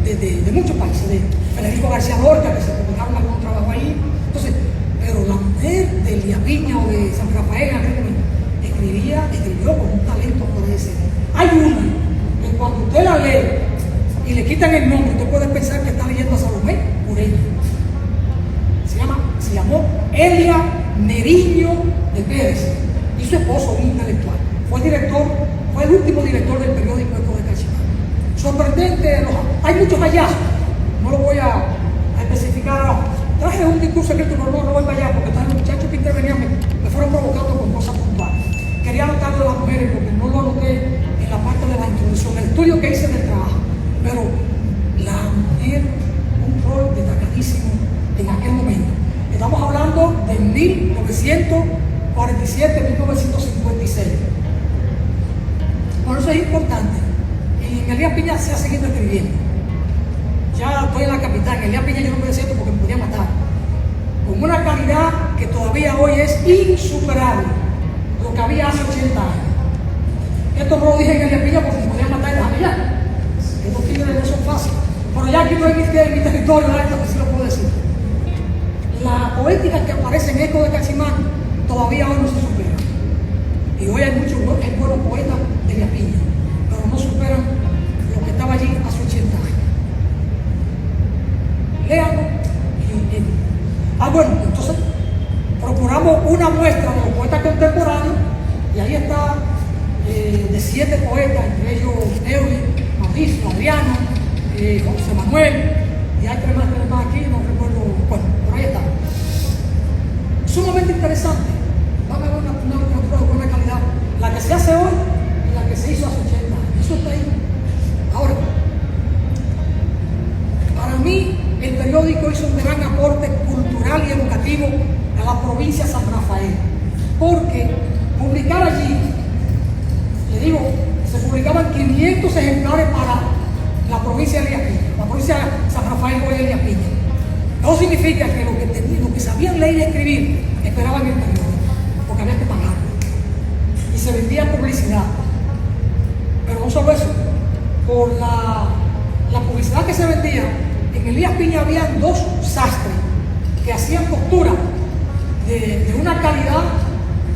de muchos países, de Federico García Lorca, que se publicaron algún trabajo ahí. Entonces, pero la mujer de Elías Piña o de San Rafael en aquel momento escribió con un talento por ese. Hay una que cuando usted la lee y le quitan el nombre, usted puede pensar que está leyendo a Salomé por ella. Se llamó Elia Neriño de Pérez, y su esposo, un intelectual. Fue el último director del periódico Eco del Cachimán. Sorprendente, hay muchos hallazgos, no lo voy a especificar ahora, traje un discurso escrito, pero no voy para allá, porque los muchachos que intervenían me fueron provocando con cosas puntuales. Quería anotar de las mujeres, porque no lo anoté en la parte de la introducción, el estudio que hice del trabajo, pero la mujer, un rol destacadísimo en aquel momento. Estamos hablando de 1947-1956. Por eso es importante. Y en Elías Piña se ha seguido escribiendo. Ya estoy en la capital. En Elías Piña yo no puedo decir esto porque me podía matar. Con una calidad que todavía hoy es insuperable. Lo que había hace 80 años. Esto no lo dije en Elías Piña porque me podía matar y dejarme ya. Estos tigres no son fáciles. Pero ya aquí no hay en mi territorio, esto que sí lo puedo decir. La poética que aparece en Eco de Cachimán todavía hoy no se supera. Y hoy hay muchos buenos poetas de Elías Piña, pero no superan lo que estaba allí hace 80 años. Léanlo y bueno, entonces procuramos una muestra de los poetas contemporáneos y ahí está de 7 poetas, entre ellos Eury, Mauricio, Adriano, José Manuel, y hay 3 más aquí, no recuerdo, bueno, por ahí está. Sumamente interesante, van a ver una literatura de buena calidad, la que se hace hoy y la que se hizo hace 80 años, eso está ahí. Ahora, para mí, el periódico hizo un gran aporte cultural y educativo a la provincia de San Rafael, porque publicar allí, le digo, se publicaban 500 ejemplares para la provincia de Elías Piña, la provincia de San Rafael hoy Elías Piña. No significa que los que sabían leer y escribir esperaban el periódico, porque había que pagarlo. Y se vendía publicidad. Pero no solo eso, por la publicidad que se vendía, en Elías Piña había 2 sastres que hacían costura de una calidad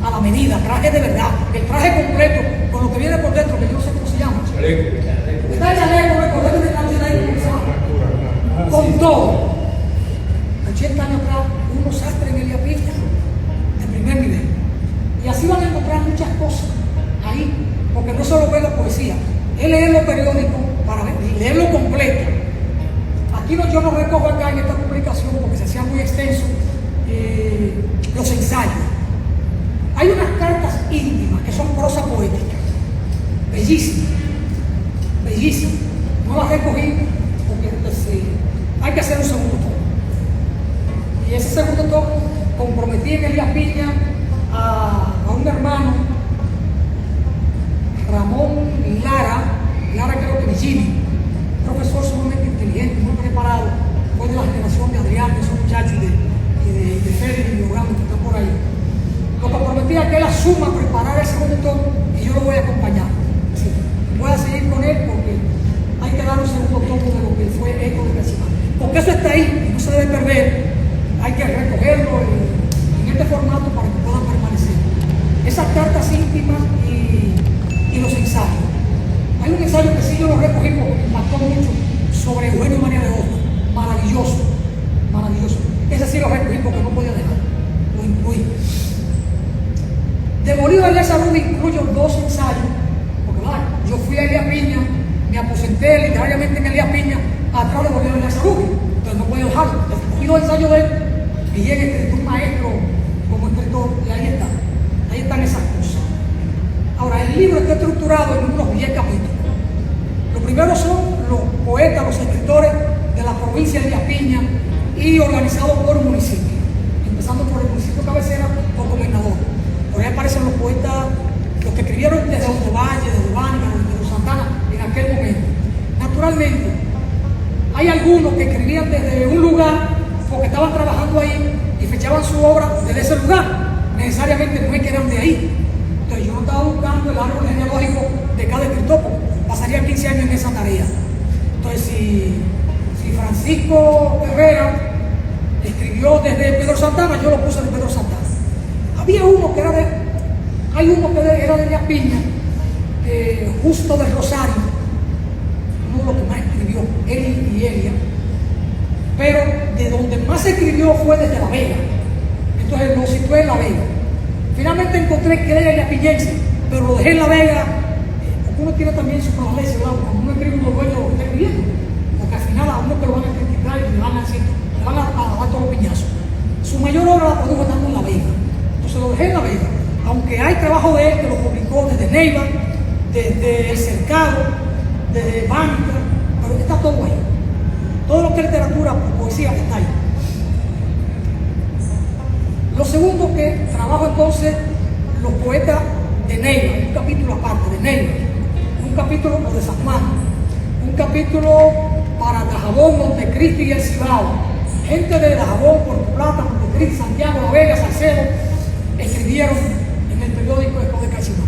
a la medida, traje de verdad, el traje completo, con lo que viene por dentro, que yo no sé cómo se llama. Está el chaleco, recordemos de con todo. 80 años atrás, unos sastres en Elías Piña de primer nivel. Y así van a encontrar muchas cosas ahí, porque no solo ve la poesía, es leer los periódicos para ver, y leerlo completo. Aquí yo no recojo acá en esta publicación porque se hacía muy extenso los ensayos. Hay unas cartas íntimas que son prosa poética, bellísimas, bellísimas. No las recogí porque hay que hacer un segundo tomo. Y ese segundo tomo comprometí en Elías Piña a un hermano, Ramón Lara creo que Vigini, profesor sumamente inteligente, muy preparado, fue de la generación de Adrián, de esos muchachos de Félix y Logrando que están por ahí. Lo comprometí a que él asuma preparar el segundo tomo y yo lo voy a acompañar. Sí, voy a seguir con él porque hay que dar un segundo tomo de lo que fue Eco de Cachimán. Porque eso está ahí y no se debe perder. Hay que recogerlo en este formato para que puedan permanecer. Esas cartas íntimas y los ensayos. Hay un ensayo que sí yo lo recogí porque me impactó mucho sobre Eugenio María de Hostos. Maravilloso, maravilloso. Ese sí lo recogí porque no podía dejar. Lo incluí. De Bolívar de esa Rubí incluyo 2 ensayos, porque yo fui a Elías Piña, me aposenté literariamente en Elías Piña atrás de Bolívar de esa Rubí, entonces no podía dejarlo. Cogí 2 ensayos de él y llegué un maestro como escritor y ahí están esas cosas. Ahora, el libro está estructurado en unos 10 capítulos. Los primeros son los poetas, los escritores de la provincia de Elías Piña y organizados por municipio, empezando por el municipio cabecera o gobernador. Por ahí aparecen los poetas, los que escribieron desde Autovalle, desde Bánica, desde Santana en aquel momento. Naturalmente, hay algunos que escribían desde un lugar porque estaban trabajando ahí y fechaban su obra desde ese lugar. Necesariamente no es que eran de ahí. Entonces yo no estaba buscando el árbol genealógico de cada escritor, pasaría 15 años en esa tarea. Entonces si Francisco Herrera escribió desde Pedro Santana, yo lo puse de Pedro Santana. Había uno que era de Elías Piña, Justo del Rosario, uno de los que más escribió, él y Elia, pero de donde más escribió fue desde La Vega. Entonces lo situé en La Vega. Finalmente encontré que era Elías Piñense, pero lo dejé en La Vega, porque uno tiene también su prevalencia, cuando uno escribe uno dueño de lo que está escribiendo, porque al final a uno que lo van a criticar y le van a decir, le van a dar todos los piñazos. Su mayor obra la produjo estando en La Vega. Entonces lo dejé en La Vega. Aunque hay trabajo de él que lo publicó desde Neiva, desde El Cercado, desde Banca, pero está todo ahí. Todo lo que es literatura, poesía, está ahí. Lo segundo que trabajo entonces, los poetas de Neiva, un capítulo aparte de Neiva, un capítulo de San Juan, un capítulo para Dajabón, Montecristi y El Cibao. Gente de Dajabón, Puerto Plata, Montecristi, Santiago, La Vega, Salcedo, escribieron en el periódico Eco de Cachimán.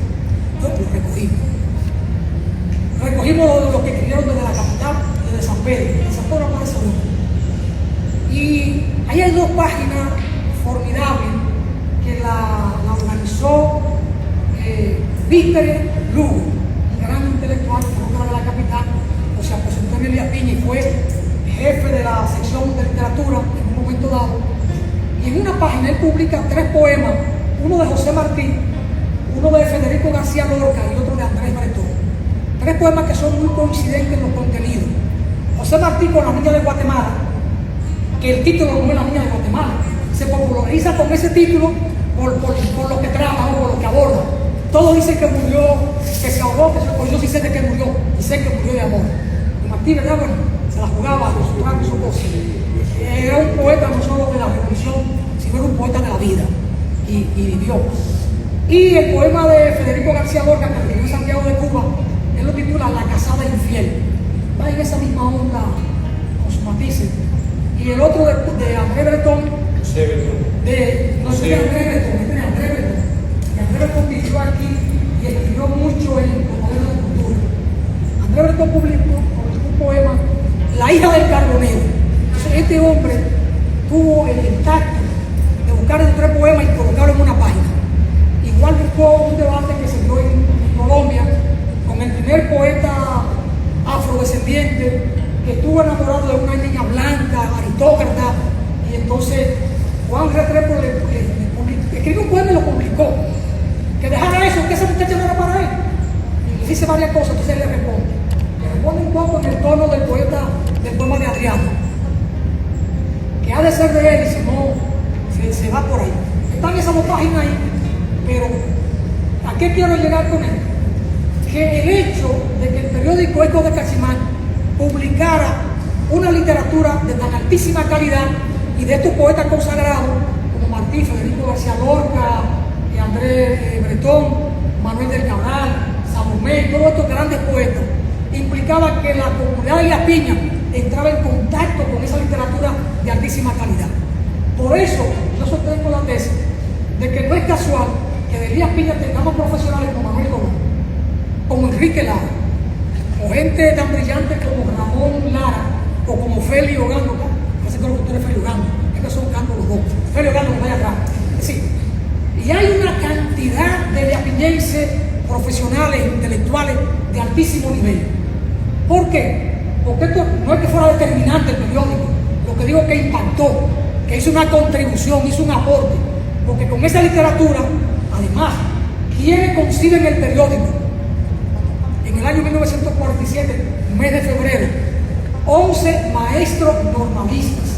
Entonces lo recogimos. Recogimos lo que escribieron desde la capital, desde San Pedro. En San Pedro aparece uno. Y ahí hay dos páginas formidables que la organizó Víctor Lugo, un gran intelectual que no era de la capital, o sea, pues Antonio Elías Piña, y fue jefe de la sección de literatura en un momento dado. Y en una página él publica 3 poemas, uno de José Martí, uno de Federico García Lorca y otro de Andrés Bretón. 3 poemas que son muy coincidentes en los contenidos. José Martí con La Niña de Guatemala, que el título no es La Niña de Guatemala, se populariza con ese título por lo que trama o por lo que aborda. Todos dicen que murió, que se ahogó, que se ahogó. Yo sí sé de que murió, y sé que murió de amor. Y Martí, ¿verdad? Bueno, se la jugaba a los tragos o cosas. Era un poeta no solo de la revolución, sino era un poeta de la vida, y vivió. Y el poema de Federico García Lorca, que escribió en Santiago de Cuba, él lo titula La casada infiel. Va en esa misma onda con sus matices. Y el otro de Andrés Bretón, no sé de Andrés Bretón, este de Andrés Bretón. Y Andrés Bretón vivió aquí y escribió mucho en los modelos de cultura. Andrés Bretón publicó un poema, La hija del carbonero. Entonces este hombre tuvo el tacto de buscar entre 3 poemas y colocarlo en una página. Igual buscó un debate que se dio en Colombia con el primer poeta afrodescendiente que estuvo enamorado de una niña blanca, aristócrata, y entonces Juan Restrepo escribió un poema y lo publicó. Que dejara eso, que esa muchacha no era para él. Y le dice varias cosas, entonces él le responde un poco en el tono del poeta del poema de Adriano, que ha de ser de él, y si no, se va por ahí. Están esas 2 páginas ahí, pero ¿a qué quiero llegar con él? Que el hecho de que el periódico Eco de Cachimán publicara una literatura de tan altísima calidad y de estos poetas consagrados como Martí, Federico García Lorca, Andrés Bretón, Manuel del Cabral, Salomé, todos estos grandes poetas, implicaba que la comunidad de Elías Piña entraba en contacto con esa literatura de altísima calidad. Por eso yo sostengo la tesis de que no es casual que de Elías Piña tengamos profesionales como Manuel Colón, como Enrique Lara, o gente tan brillante como Ramón Lara, o como Félix Ogando. No sé qué es lo que tú eres Félix Ogando, es que son cantos los dos. Félix Ogando que vaya atrás. Sí. Y hay una cantidad de eliapiñenses profesionales, intelectuales de altísimo nivel. ¿Por qué? Porque esto no es que fuera determinante el periódico, lo que digo es que impactó, que hizo una contribución, hizo un aporte, porque con esa literatura, además, ¿quiénes conciben el periódico? En el año 1947, mes de febrero, 11 maestros normalistas,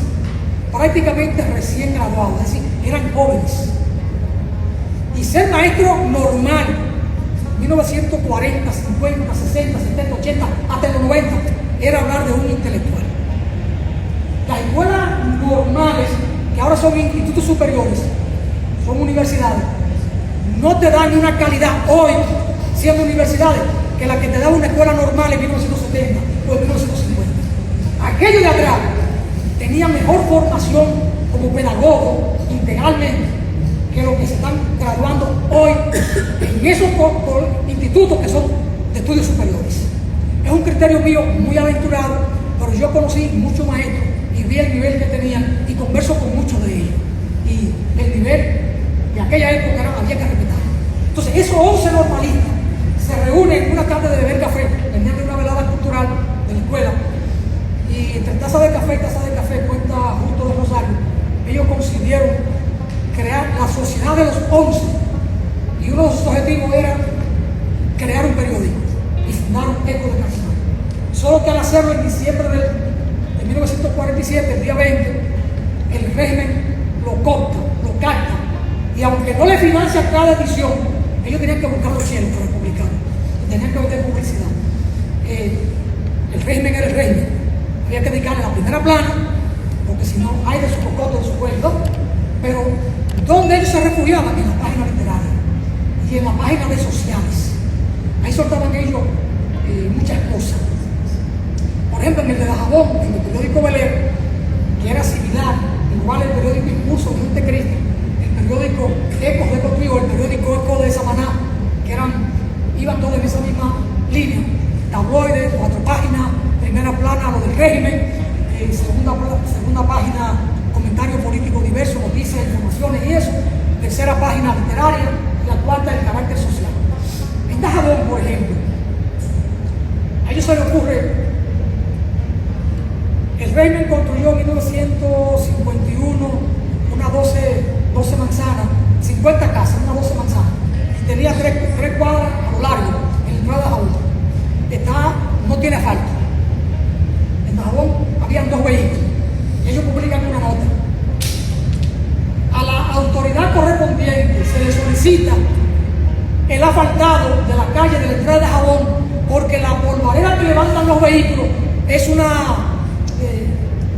prácticamente recién graduados, es decir, eran jóvenes. Y ser maestro normal, 1940, 50, 60, 70, 80, hasta los 90, era hablar de un intelectual. Las escuelas normales, que ahora son institutos superiores, son universidades, no te dan una calidad hoy, siendo universidades, que la que te daba una escuela normal en 1970 o en 1950. Aquellos de atrás tenían mejor formación como pedagogo integralmente que los que se están graduando hoy en esos institutos que son de estudios superiores. Es un criterio mío muy aventurado, pero yo conocí muchos maestros y vi el nivel que tenían y converso con muchos de ellos. Y el nivel de aquella época había que respetar. Entonces, esos 11 normalistas se reúnen en una tarde de beber café, venían de una velada cultural de la escuela, y entre taza de café y taza de café, cuenta Justo de Rosario, ellos consiguieron crear la sociedad de los 11, y uno de sus objetivos era crear un periódico y fundar un Eco de Cachimán. Solo que al hacerlo en diciembre de 1947, el día 20, el régimen lo corta, lo capta, y aunque no le financia cada edición, ellos tenían que buscar los cielos para publicarlo, tenían que vender publicidad. El régimen era el régimen, había que dedicarle la primera plana, porque si no hay de su cocote, de su cuello, pero ¿dónde ellos se refugiaban? En la página literaria y en la página de sociales. Ahí soltaban ellos muchas cosas. Por ejemplo, en el de Dajabón, en el periódico Belén, que era similar, igual el periódico Impulso de Montecristi, el periódico Ecos de Cotuí, el periódico Eco de Samaná, que iban todos en esa misma línea, tabloides, 4 páginas, primera plana lo del régimen, segunda página comentario político diverso, noticias, informaciones y eso, tercera página literaria, y la cuarta el carácter social. En Dajabón, por ejemplo, a ellos se les ocurre, el régimen construyó en 1951 unas 12 manzanas, 50 casas, unas 12 manzanas, y tenía 3 cuadras a lo largo, en la entrada de Dajabón. No tiene asfalto. En Dajabón habían 2 vehículos, y ellos publican una nota. A la autoridad correspondiente se le solicita el asfaltado de la calle de la entrada de Dajabón, porque la polvareda que levantan los vehículos es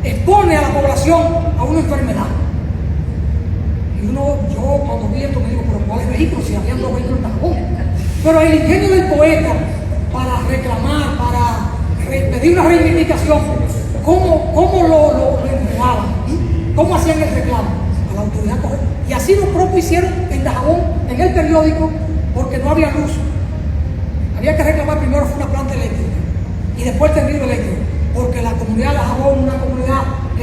expone a la población a una enfermedad. Y yo cuando vi esto me digo, pero ¿cuáles vehículos? Si habían 2 vehículos en Dajabón. Pero el ingenio del poeta para reclamar, para pedir una reivindicación, ¿cómo lo entregaban? ¿Cómo hacían el reclamo? A la autoridad correcta. Y así lo propio hicieron en Dajabón, en el periódico, porque no había luz. Había que reclamar primero una planta eléctrica y después el tendido eléctrico, porque la comunidad de Dajabón es una comunidad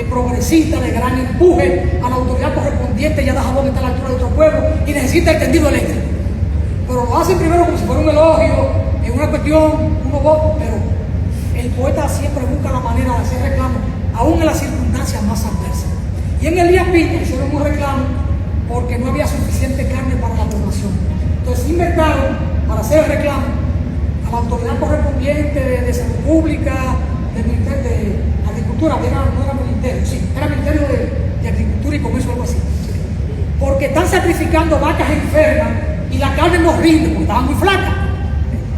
progresista, de gran empuje a la autoridad correspondiente. Ya Dajabón está a la altura de otro pueblo y necesita el tendido eléctrico. Pero lo hacen primero como si fuera un elogio, en una cuestión, pero el poeta siempre busca la manera de hacer reclamo, aún en las circunstancias más adversas. Y en Elías Piña hicieron un reclamo porque no había suficiente carne para la población. Entonces inventaron, para hacer el reclamo, a la autoridad correspondiente de salud pública, del Ministerio de Agricultura, no era ministerio, sí, era Ministerio de Agricultura y Comercio, algo así. Porque están sacrificando vacas enfermas y la carne no rinde porque estaba muy flaca.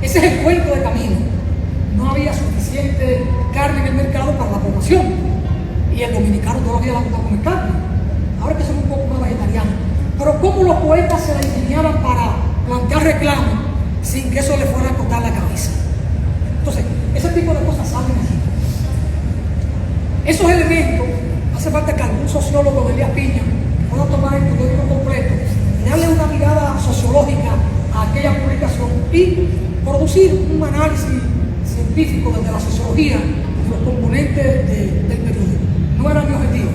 Ese es el cuento de camino. No había suficiente carne en el mercado para la población. Y el dominicano todos los días va a comer carne. Ahora que son un poco más vegetarianos. Pero ¿cómo los poetas se la ingeniaban para plantear reclamos sin que eso le fuera a cortar la cabeza? Entonces, ese tipo de cosas salen así. Esos elementos, hace falta que algún sociólogo de Elías Piña pueda tomar el periódico completo y darle una mirada sociológica a aquella publicación y producir un análisis científico desde la sociología de los componentes del periódico. No era mi objetivo.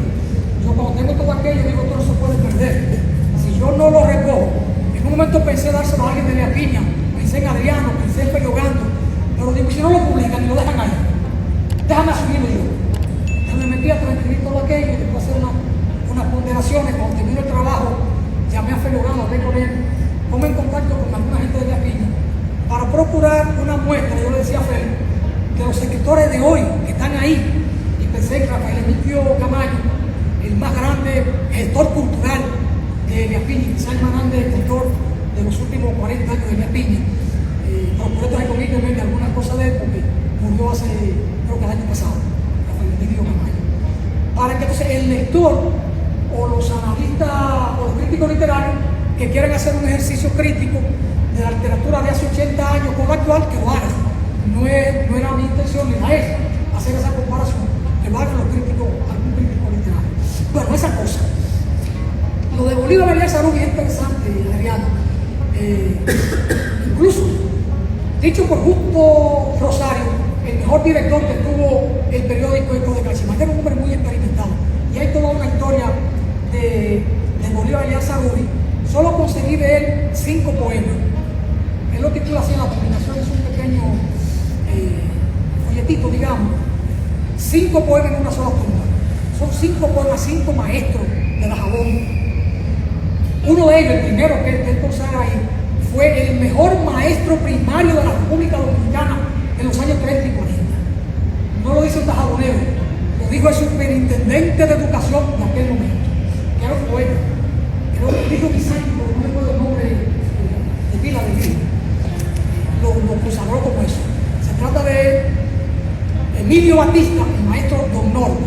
Yo cuando tengo todo aquello digo, todo eso puede perder. Si yo no lo recojo, en un momento pensé dárselo a alguien de Elías Piña, pensé en Adriano, pensé en Feliogando, pero digo, si no lo publican y lo dejan ahí, déjame asumirlo yo. Me metí a transcribir todo aquello y después hacer unas ponderaciones. Cuando terminé el trabajo, llamé a Feliogando, hablé con él, ponme en contacto con alguna gente de Elías Piña para procurar una muestra. Yo le decía a Feli que los escritores de hoy que están ahí, y pensé en Rafael Emilio Camaño, el más grande gestor cultural de Elías Piña, quizás el más grande escritor de los últimos 40 años de Elías Piña. Procuré traer conmigo algunas cosas de él porque murió hace, creo que el año pasado, Rafael Emilio Camaño. Para que entonces el lector o los analistas o los críticos literarios que quieran hacer un ejercicio crítico de la literatura de hace 80 años con la actual, que lo hagan. No era mi intención ni la es hacer esa comparación, que lo hagan los críticos, algún crítico literario. Bueno, esa cosa. Lo de Bolívar Elías Saruri es interesante, Adriano. Incluso, dicho por Justo Rosario, el mejor director que tuvo el periódico Eco de Cachimaca, era un hombre muy experimentado. Y hay toda una historia de Bolívar Elías Saruri. Solo conseguí de él 5 poemas. Es lo que tú hacías en la publicación, es un pequeño folletito, digamos. 5 poemas en una sola tumba. Son 5 poemas, 5 maestros de Dajabón. Uno de ellos, el primero que él consagra ahí, fue el mejor maestro primario de la República Dominicana en los años 30 y 40. No lo dice un dajabonero, lo lo dijo el superintendente de educación de aquel momento, que era un poeta, creo que dijo Vicente, pero no me acuerdo el nombre de pila de vida, lo consagró como eso. Se trata de Emilio Batista, el maestro Don Norte.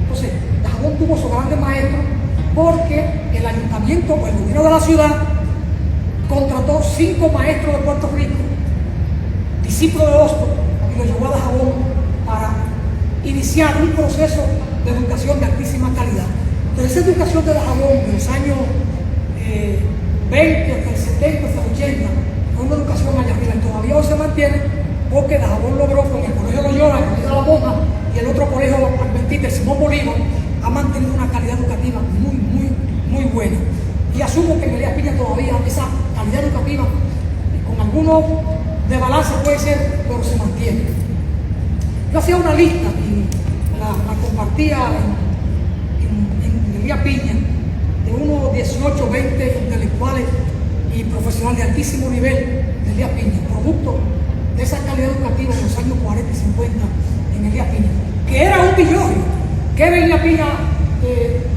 Entonces, Dajabón tuvo su grande maestro porque el ayuntamiento o el gobierno de la ciudad contrató 5 maestros de Puerto Rico, discípulos de Hostos, y los llevó a Dajabón para iniciar un proceso de educación de altísima calidad. Entonces, esa educación de Dajabón de los años 20 hasta el 70, hasta el 80, fue una educación allá arriba y todavía hoy se mantiene porque Dajabón logró con el Colegio Loyola, el Colegio de la Monja y el otro colegio adventista, el Simón Bolívar, ha mantenido una calidad educativa muy buena. Y asumo que en Elías Piña todavía esa calidad educativa, con algunos de balance puede ser, pero se mantiene. Yo hacía una lista y la compartía en Elías Piña de unos 18, 20 intelectuales y profesionales de altísimo nivel de Elías Piña, producto de esa calidad educativa en los años 40 y 50 en Elías Piña, que era un villorrio, que era Elías Piña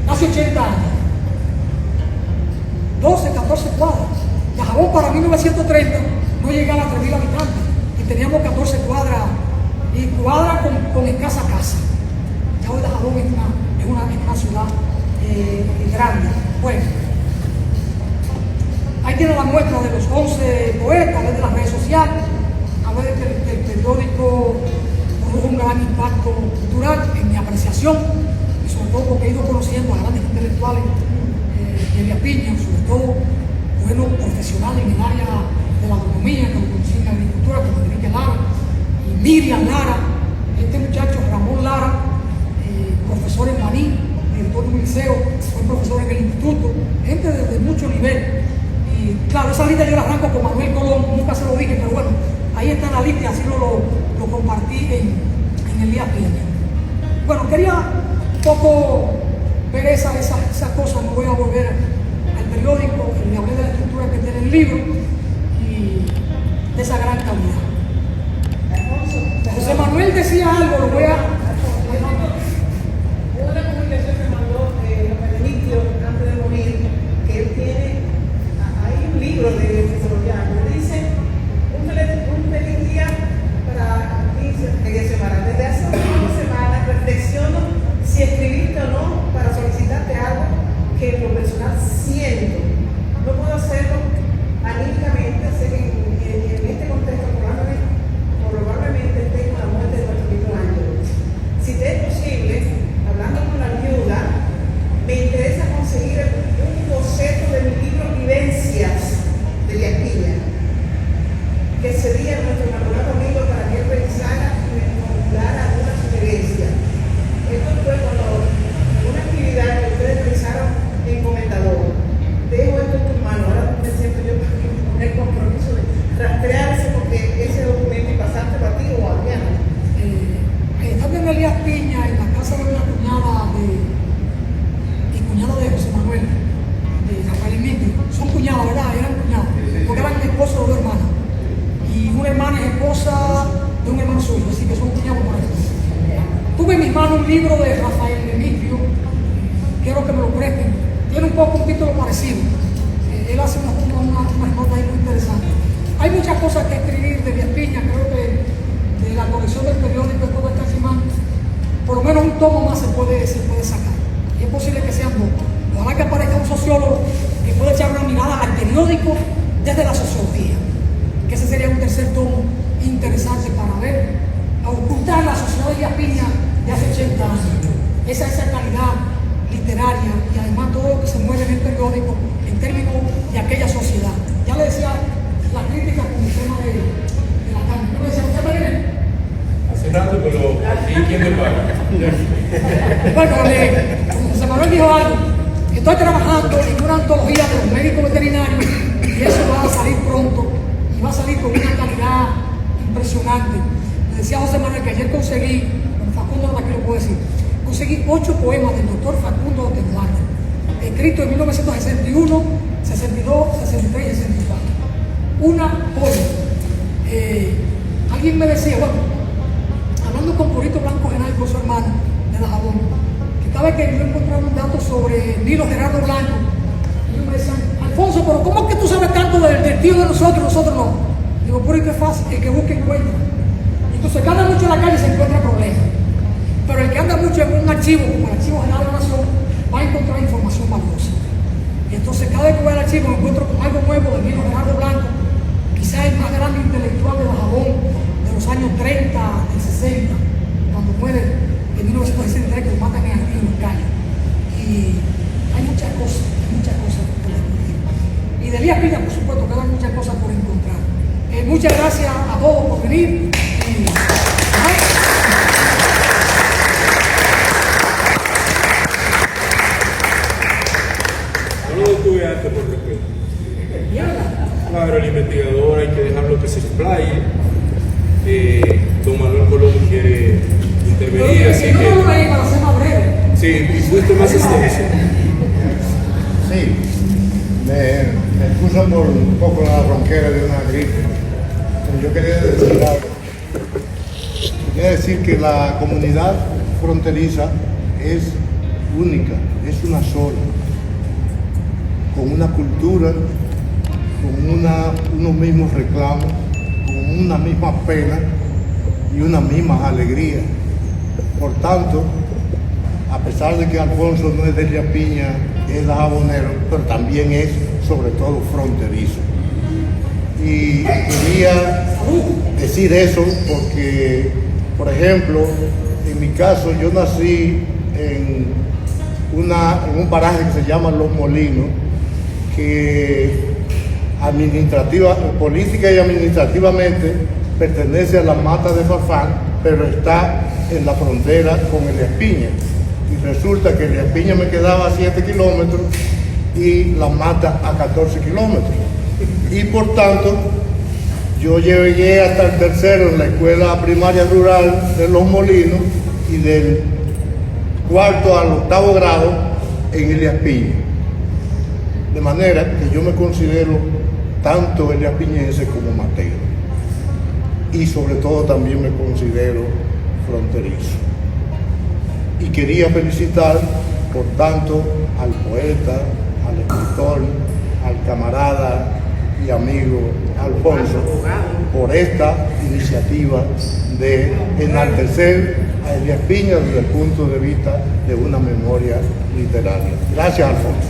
hace 80 años. 12, 14 cuadras. Dajabón para 1930 no llegaba a 3.000 habitantes y teníamos 14 cuadras y cuadras con escasa casa. Ya hoy Dajabón es una ciudad grande. Bueno, ahí tiene la muestra de los 11 poetas, de las redes sociales, a ver que el periódico produjo un gran impacto cultural en mi apreciación y sobre todo porque he ido conociendo a grandes intelectuales de Elías Piña, sobre todo buenos profesionales en el área de la agronomía, que lo conocí en la agricultura, como Enrique Lara y Miriam Lara, este muchacho Ramón Lara, profesor en Maní, director de un liceo, fue profesor en el instituto, gente de mucho nivel. Y claro, esa lista yo la arranco con Manuel Colón, nunca se lo dije, pero bueno, ahí está la lista y así lo compartí en Elías Piña. Bueno, quería un poco ver esa cosa, no voy a volver al periódico, le hablé de la estructura que tiene el libro y de esa gran calidad. José Manuel decía algo, lo voy a... Una comunicación me mandó Benedictio antes de morir, que él tiene, hay un libro de Soriano, dice un feliz día para 15 semanas. Desde hace unas semanas reflexiono si escribirte o no para solicitarte algo que por personal siento. No puedo hacerlo anímicamente, sé que en este contexto probablemente esté con la muerte de nuestro amigo Ángel. Si te es posible, hablando con la viuda, me interesa conseguir un boceto de mi libro Vivencias de Elías Piña, que sería nuestro enamorado amigo para que él pensara y me formulara alguna sugerencia. Esto fue cuando una actividad que ustedes realizaron en Comendador. Dejo esto en tus manos, ahora me siento yo con el compromiso de rastrearse porque ese documento y pasarte para ti o a Adriana. Estando en Elías Piña, en la casa de una cuñada de José Manuel, de Rafael y Miki, son cuñadas, ¿verdad? Eran cuñadas, porque eran esposos de dos hermanas. Y una hermana es esposa de un hermano suyo, así que son cuñados por eso. Tuve en mis manos un libro de Rafael Remigio, quiero que me lo presten, tiene un título parecido. Él hace unas notas ahí muy interesantes. Hay muchas cosas que escribir de Elías Piña, creo que de la colección del periódico de todo este Cachimán, por lo menos un tomo más se puede sacar. Y es posible que sean dos. Ojalá que aparezca un sociólogo que pueda echar una mirada al periódico desde la sociología, que ese sería un tercer tomo interesante para ver, a ocultar la sociedad de Elías Piña de hace 80 años. Esa calidad literaria y además todo lo que se mueve en el periódico en términos de aquella sociedad. Ya le decía la crítica con el tema de la carne. ¿Qué me decía usted, María? Hace rato, pero aquí quién me paga. Bueno, José Manuel dijo algo. Estoy trabajando en una antología de los médicos veterinarios y eso va a salir pronto y va a salir con una calidad impresionante. Me decía José Manuel que ayer conseguí, con Facundo no aquí lo puedo decir, conseguí 8 poemas del doctor Facundo Temuarte, escritos en 1961, 62, 63 y 64. Una poema. Alguien me decía, bueno, hablando con Purito Blanco Genal, con su hermano, de Dajabón, que cada vez que yo encontraba un dato sobre Nilo Gerardo Blanco, ellos me decían, Alfonso, pero ¿cómo es que tú sabes tanto del tío de nosotros no? Digo, por qué fácil, el que busca encuentra. Entonces, el que anda mucho en la calle se encuentra problemas. Pero el que anda mucho en un archivo, como el Archivo General de la Nación, va a encontrar información valiosa. Y entonces, cada vez que voy al archivo me encuentro con algo nuevo de Nilo Gerardo Blanco, quizás el más grande intelectual de Dajabón de los años 30 y 60, cuando muere en 1963, que lo matan en el calle. Y hay muchas cosas por descubrir. Y de Elías Piña, por supuesto, quedan muchas cosas por encontrar. Muchas gracias a todos por venir. No lo detuve antes por respeto. Claro, el investigador hay que dejarlo que se explaye. Don Manuel Colón quiere intervenir, así Yo no que... leí para ser más breve. Sí, y fuiste más extenso. Sí, me excusan por un poco la ronquera de una gripe, pero yo quería decir algo. Quería decir que la comunidad fronteriza es única, es una sola, con una cultura, con unos mismos reclamos, con una misma pena y unas mismas alegrías. Por tanto, a pesar de que Alfonso no es de Elías Piña, es dajabonero, pero también es sobre todo fronterizo. Y quería decir eso porque, por ejemplo, en mi caso yo nací en un paraje que se llama Los Molinos, que política y administrativamente pertenece a la Mata de Farfán, pero está en la frontera con Elías Piña. Y resulta que Elías Piña me quedaba a 7 kilómetros y la Mata a 14 kilómetros. Y por tanto, yo llegué hasta el tercero en la escuela primaria rural de Los Molinos y del cuarto al octavo grado en Elías Piña. De manera que yo me considero tanto Elías Piñense como matero. Y sobre todo también me considero fronterizo. Y quería felicitar, por tanto, al poeta, al escritor, al camarada y amigo Alfonso, por esta iniciativa de enaltecer a Elías Piña desde el punto de vista de una memoria literaria. Gracias, Alfonso.